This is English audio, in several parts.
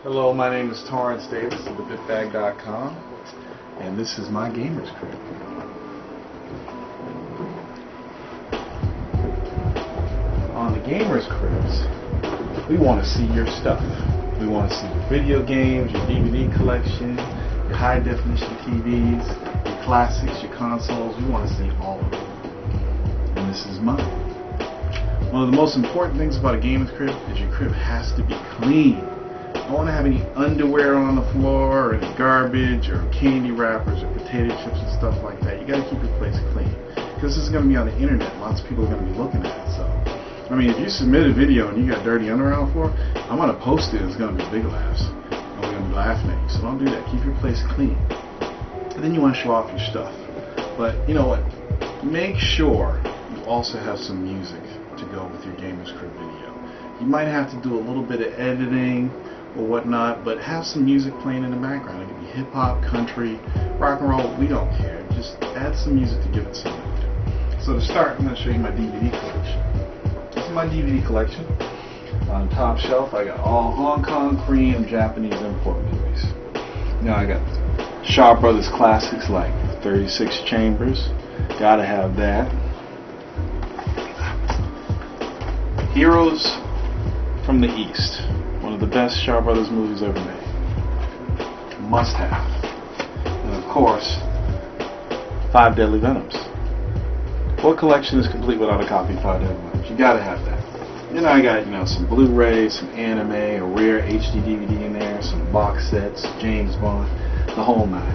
Hello, my name is Torrence Davis of thebitbag.com, and this is my gamer's crib. On the gamer's cribs, we want to see your stuff. We want to see your video games, your DVD collection, your high definition TVs, your classics, your consoles. We want to see all of them. And this is mine. One of the most important things about a gamer's crib is your crib has to be clean. I don't want to have any underwear on the floor, or any garbage, or candy wrappers, or potato chips and stuff like that. You got to keep your place clean, because this is going to be on the internet. Lots of people are going to be looking at it. So, I mean, if you submit a video and you got dirty underwear on the floor, I'm going to post it. It's going to be big laughs. And we're going to be laughing at you. So don't do that. Keep your place clean. And then you want to show off your stuff. But you know what? Make sure you also have some music to go with your gamer's crib video. You might have to do a little bit of editing or whatnot, but have some music playing in the background. It could be hip-hop, country, rock and roll, we don't care. Just add some music to give it some mood. So to start, I'm going to show you my DVD collection. This is my DVD collection. On the top shelf, I got all Hong Kong, Korean, Japanese import movies. Now I got Shaw Brothers classics like 36 Chambers. Gotta have that. Heroes from the East. One of the best Shaw Brothers movies ever made. Must have. And of course, 5 Deadly Venoms. What collection is complete without a copy of 5 Deadly Venoms? You gotta have that. Then I got, some Blu-ray, some anime, a rare HD DVD in there, some box sets, James Bond, the whole nine.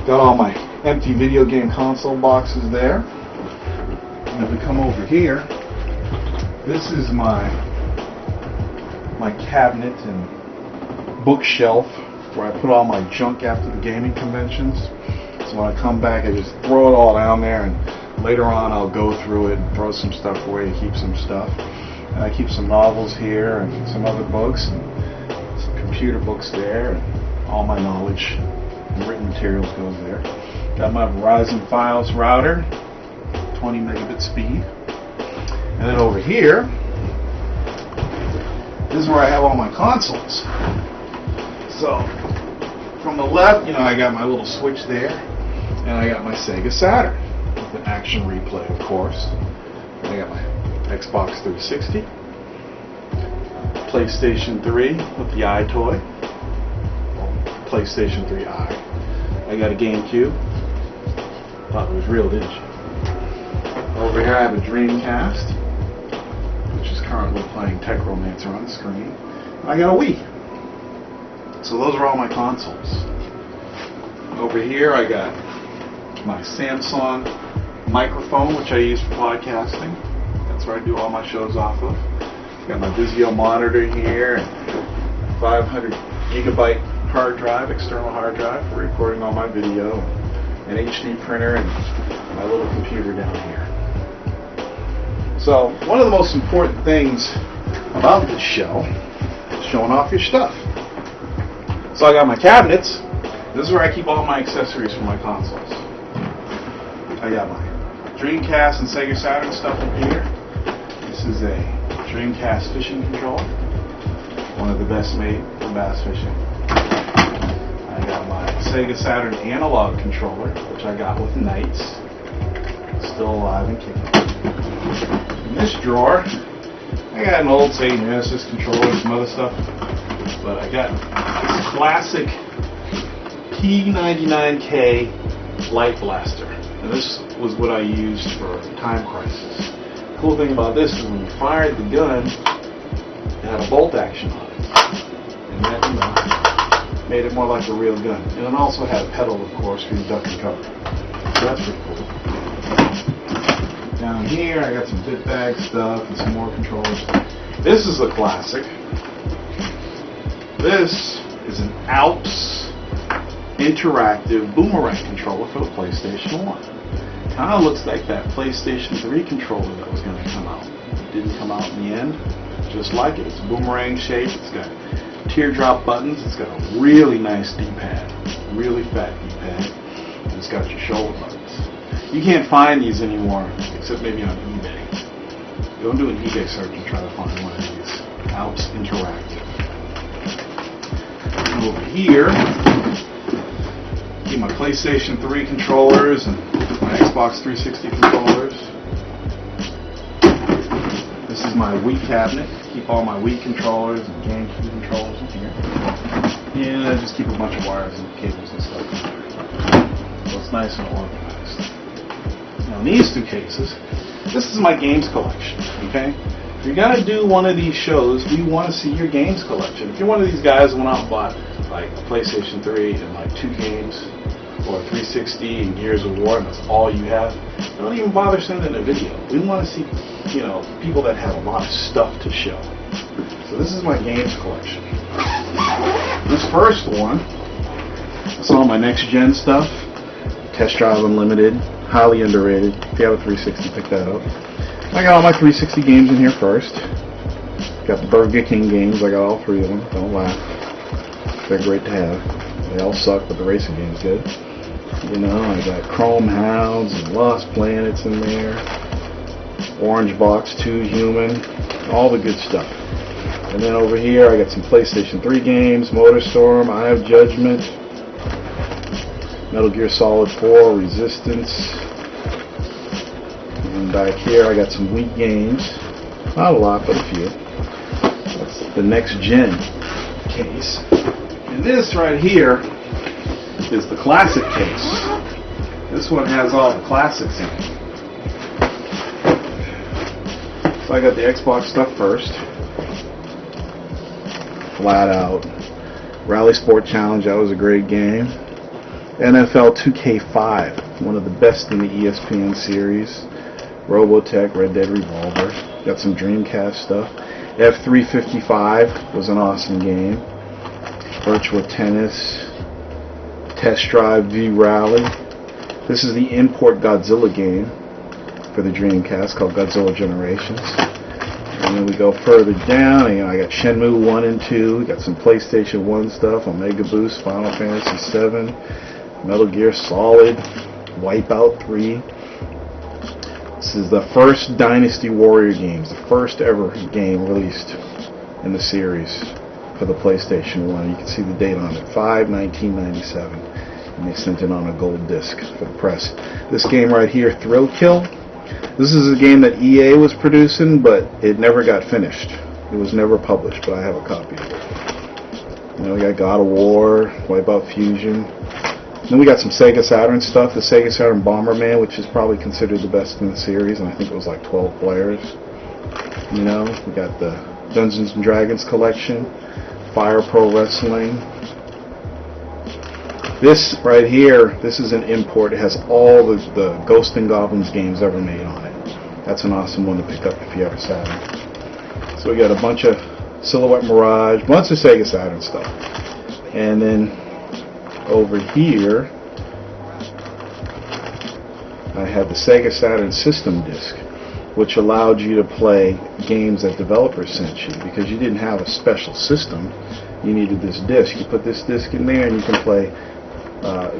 Got all my empty video game console boxes there. And if we come over here, this is my cabinet and bookshelf where I put all my junk after the gaming conventions. So when I come back, I just throw it all down there, and later on I'll go through it and throw some stuff away to keep some stuff. And I keep some novels here and some other books and some computer books there, and all my knowledge and written materials goes there. Got my Verizon Fios router, 20 megabit speed. And then over here, this is where I have all my consoles. So, from the left, I got my little switch there, and I got my Sega Saturn with an action replay, of course. And I got my Xbox 360, PlayStation 3 with the iToy, PlayStation 3i. I got a GameCube. Thought it was real, didn't you? Over here I have a Dreamcast, which is currently playing Tech Romancer on the screen. And I got a Wii. So those are all my consoles. Over here I got my Samsung microphone, which I use for podcasting. That's where I do all my shows off of. Got my Vizio monitor here, and 500 gigabyte hard drive, external hard drive for recording all my video, an HD printer, and my little computer down here. So one of the most important things about this show is showing off your stuff. So I got my cabinets. This is where I keep all my accessories for my consoles. I got my Dreamcast and Sega Saturn stuff up here. This is a Dreamcast fishing controller, one of the best made for bass fishing. I got my Sega Saturn analog controller, which I got with Knights, still alive and kicking. In this drawer, I got an old Sega Genesis controller and some other stuff, but I got this classic P99K Light Blaster, and this was what I used for Time Crisis. The cool thing about this is when you fired the gun, it had a bolt action on it, and that made it more like a real gun. And it also had a pedal, of course, for your duck and cover. So that's pretty cool. Down here, I got some bit bag stuff and some more controllers. This is a classic. This is an Alps interactive boomerang controller for the PlayStation 1. Kind of looks like that PlayStation 3 controller that was going to come out. It didn't come out in the end. Just like it. It's boomerang shaped. It's got teardrop buttons. It's got a really nice D-pad. Really fat D-pad. And it's got your shoulder buttons. You can't find these anymore, except maybe on eBay. Go do an eBay search and try to find one of these. Alps Interactive. Over here, keep my PlayStation 3 controllers and my Xbox 360 controllers. This is my Wii cabinet. Keep all my Wii controllers and GameCube controllers in here. Yeah, I just keep a bunch of wires and cables and stuff in there. So it's nice and organized. Now in these two cases, this is my games collection, okay? If you're gonna do one of these shows, we want to see your games collection. If you're one of these guys who went out and bought like a PlayStation 3 and like 2 games, or 360 and Gears of War, and that's all you have, don't even bother sending a video. We want to see, you know, people that have a lot of stuff to show. So this is my games collection. This first one, it's all my next gen stuff. Test Drive Unlimited, highly underrated. If you have a 360, pick that up. I got all my 360 games in here first. Got the Burger King games, I got all 3 of them. Don't laugh. They're great to have. They all suck, but the racing game's good. You know, I got Chrome Hounds and Lost Planets in there. Orange Box 2 Human. All the good stuff. And then over here I got some PlayStation 3 games, MotorStorm, Eye of Judgment, Metal Gear Solid 4, Resistance. And back here I got some Wii games. Not a lot, but a few. That's the next gen case. And this right here is the classic case. This one has all the classics in it. So I got the Xbox stuff first. Flat Out. Rally Sport Challenge, that was a great game. NFL 2K5, one of the best in the ESPN series. Robotech, Red Dead Revolver. Got some Dreamcast stuff. F355 was an awesome game. Virtua Tennis. Test Drive V Rally. This is the import Godzilla game for the Dreamcast called Godzilla Generations. And then we go further down, and I got Shenmue 1 and 2, we got some PlayStation 1 stuff, Omega Boost, Final Fantasy 7, Metal Gear Solid, Wipeout 3. This is the first Dynasty Warrior games, the first ever game released in the series for the PlayStation 1. You can see the date on it, 5/1997, and they sent it on a gold disc for the press. This game right here, Thrill Kill. This is a game that EA was producing, but it never got finished. It was never published, but I have a copy of it. You know, we got God of War, Wipeout Fusion. Then we got some Sega Saturn stuff. The Sega Saturn Bomberman, which is probably considered the best in the series, and I think it was like 12 players. You know, we got the Dungeons and Dragons collection, Fire Pro Wrestling. This right here, this is an import. It has all the Ghosts and Goblins games ever made on it. That's an awesome one to pick up if you have a Saturn. So we got a bunch of Silhouette Mirage, bunch of Sega Saturn stuff. And then over here, I have the Sega Saturn System Disc, which allowed you to play games that developers sent you because you didn't have a special system. You needed this disc. You put this disc in there and you can play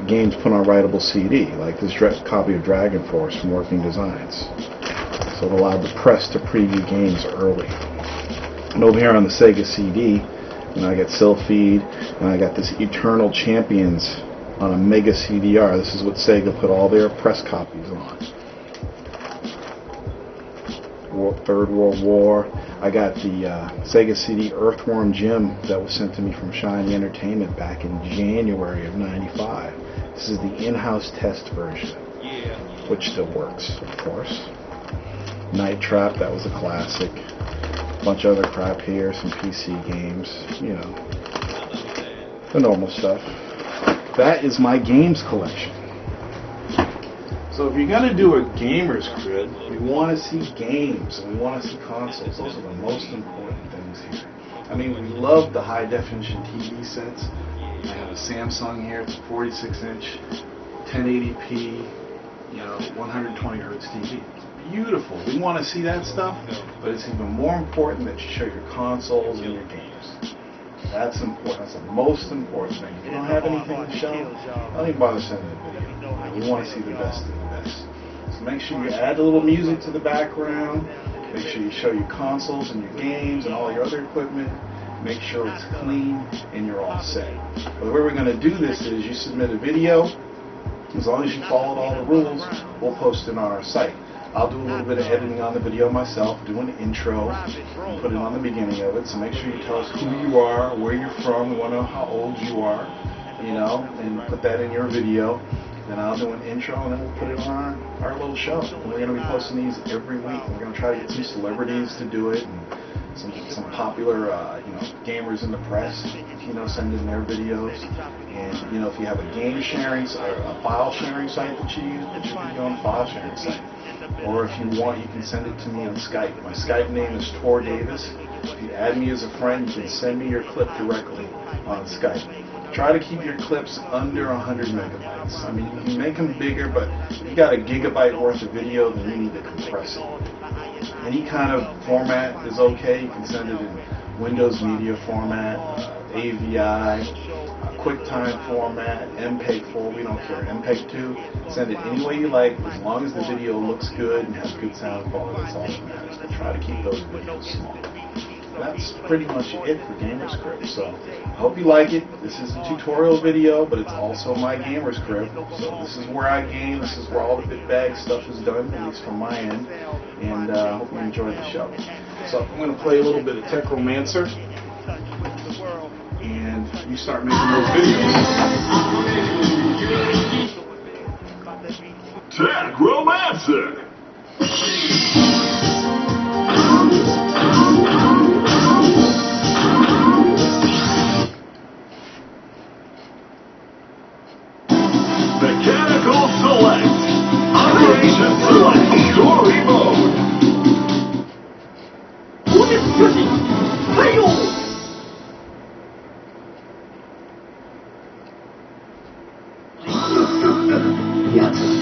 games put on writable CD, like this copy of Dragon Force from Working Designs. So it allowed the press to preview games early. And over here on the Sega CD, I got Sylpheed, and I got this Eternal Champions on a Mega CDR. This is what Sega put all their press copies on. Third World War. I got the Sega CD Earthworm Jim that was sent to me from Shiny Entertainment back in January of '95. This is the in-house test version, which still works, of course. Night Trap, that was a classic. A bunch of other crap here, some PC games, you know, the normal stuff. That is my games collection. So if you're going to do a gamer's crib, we want to see games and we want to see consoles. Those are the most important things here. I mean, we love the high-definition TV sets. I have a Samsung here. It's a 46-inch, 1080p, you know, 120 hertz TV. It's beautiful. We want to see that stuff, but it's even more important that you show your consoles and your games. That's important. That's the most important thing. If you don't have anything to show, don't even bother sending a video. We want to see the best of the best. So make sure you add a little music to the background. Make sure you show your consoles and your games and all your other equipment. make sure it's clean, and you're all set. But the way we're going to do this is you submit a video. As long as you followed all the rules, we'll post it on our site. I'll do a little bit of editing on the video myself, do an intro, and put it on the beginning of it. So make sure you tell us who you are, where you're from, we want to know how old you are, you know, and put that in your video. Then I'll do an intro, and then we'll put it on our little show. And we're going to be posting these every week. We're going to try to get some celebrities to do it, and some popular, gamers in the press, send in their videos. And, if you have a game sharing or a file sharing site that you use, put your video on the file sharing site. Or if you want, you can send it to me on Skype. My Skype name is tordavis. If you add me as a friend, you can send me your clip directly on Skype. Try to keep your clips under 100 megabytes. I mean, you can make them bigger, but if you got a gigabyte worth of video, then you need to compress it. Any kind of format is okay. You can send it in Windows Media format, AVI, QuickTime format, MPEG-4, we don't care, MPEG-2. Send it any way you like, as long as the video looks good and has good sound quality. That's all that matters. But try to keep those videos small. That's pretty much it for Gamer's Crib. So I hope you like it. This is a tutorial video, but it's also my Gamer's Crib. So this is where I game. This is where all the big bag stuff is done, at least from my end. And I hope you enjoy the show. So I'm going to play a little bit of Techromancer, and you start making those videos. Techromancer! Mechanical select. Operation select. Story mode. Yes.